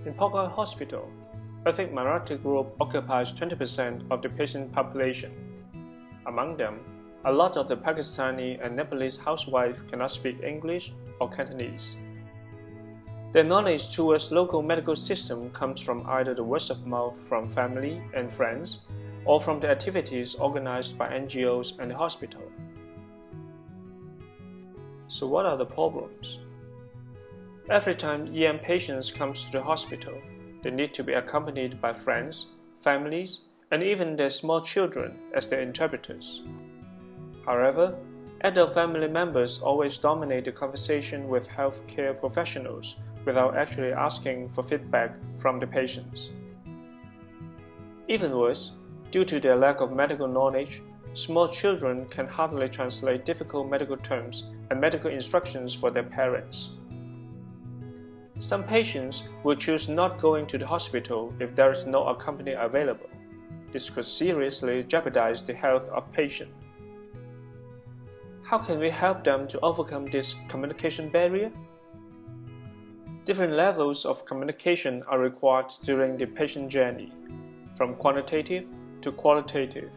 In Pokhara Hospital, ethnic minority group occupies 20% of the patient population. Among them, a lot of the Pakistani and Nepalese housewives cannot speak English or Cantonese. Their knowledge towards local medical system comes from either the word of mouth from family and friends or from the activities organized by NGOs and the hospital. So what are the problems? Every time EM patients come to the hospital, they need to be accompanied by friends, families, and even their small children as their interpreters. However, adult family members always dominate the conversation with healthcare professionals without actually asking for feedback from the patients. Even worse, due to their lack of medical knowledge, small children can hardly translate difficult medical terms and medical instructions for their parents. Some patients will choose not going to the hospital if there is no accompany available. This could seriously jeopardize the health of patient. How can we help them to overcome this communication barrier? Different levels of communication are required during the patient journey, from quantitative to qualitative,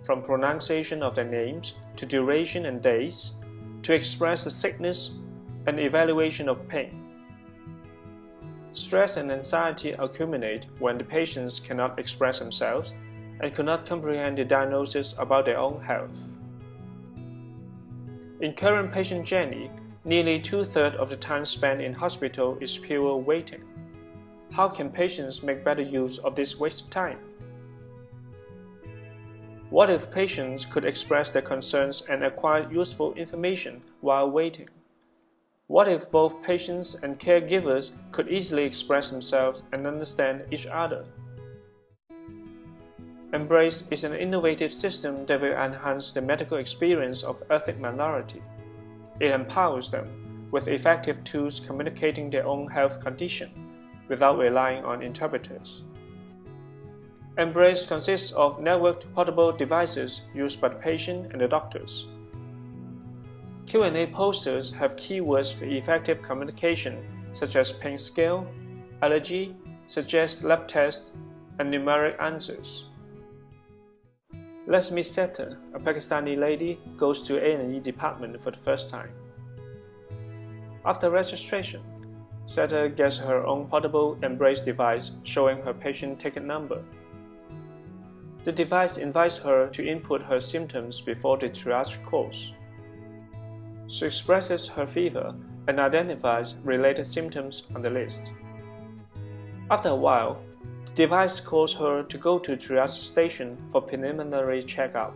from pronunciation of their names to duration and days, to express the sickness and evaluation of pain. Stress and anxiety accumulate when the patients cannot express themselves and cannot comprehend the diagnosis about their own health. In current patient journey, nearly 2/3 of the time spent in hospital is pure waiting. How can patients make better use of this wasted time? What if patients could express their concerns and acquire useful information while waiting? What if both patients and caregivers could easily express themselves and understand each other? Embrace is an innovative system that will enhance the medical experience of ethnic minority. It empowers them with effective tools communicating their own health condition without relying on interpreters. Embrace consists of networked portable devices used by the patient and the doctors. Q&A posters have keywords for effective communication such as pain scale, allergy, suggest lab test, and numeric answers. Let's meet Seta, a Pakistani lady, goes to A&E department for the first time. After registration, Seta gets her own portable Embrace device showing her patient ticket number. The device invites her to input her symptoms before the triage course. She expresses her fever and identifies related symptoms on the list. After a while, the device calls her to go to triage station for preliminary checkup.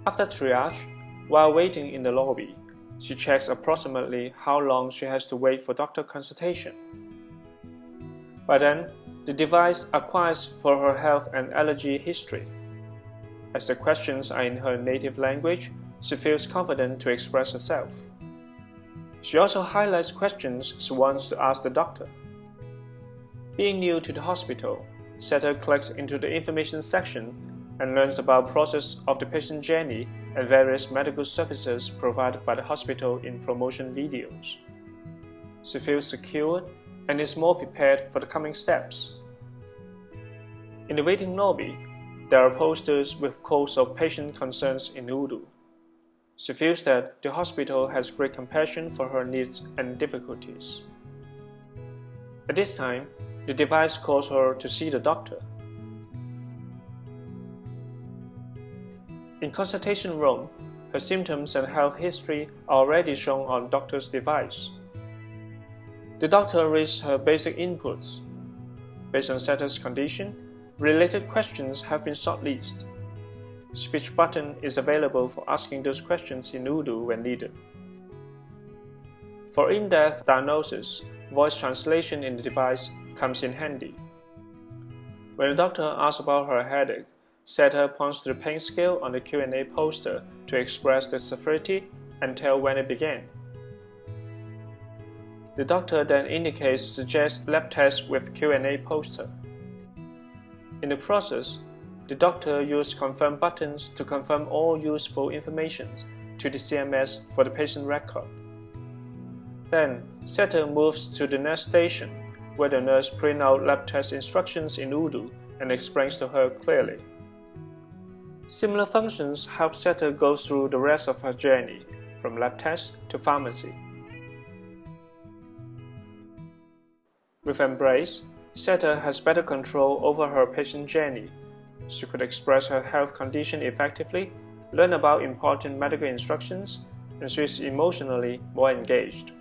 After triage, while waiting in the lobby, she checks approximately how long she has to wait for doctor consultation. By then, the device acquires for her health and allergy history. As the questions are in her native language, she feels confident to express herself. She also highlights questions she wants to ask the doctor. Being new to the hospital, Seta clicks into the information section and learns about the process of the patient journey and various medical services provided by the hospital in promotion videos. She feels secure and is more prepared for the coming steps. In the waiting lobby, there are posters with quotes of patient concerns in Urdu. She feels that the hospital has great compassion for her needs and difficulties. At this time, the device calls her to see the doctor. In consultation room, her symptoms and health history are already shown on doctor's device. The doctor reads her basic inputs. Based on Seta's condition, related questions have been shortlisted. Speech button is available for asking those questions in Urdu when needed. For in-depth diagnosis, voice translation in the device comes in handy. When the doctor asks about her headache, Seta points to the pain scale on the Q&A poster to express the severity and tell when it began. The doctor then indicates suggest lab tests with Q&A poster. In the process, the doctor used confirm buttons to confirm all useful information to the CMS for the patient record. Then, Seta moves to the next station, where the nurse prints out lab test instructions in Urdu and explains to her clearly. Similar functions help Seta go through the rest of her journey, from lab test to pharmacy. With Embrace, Seta has better control over her patient journey. She could express her health condition effectively, learn about important medical instructions, and she is emotionally more engaged.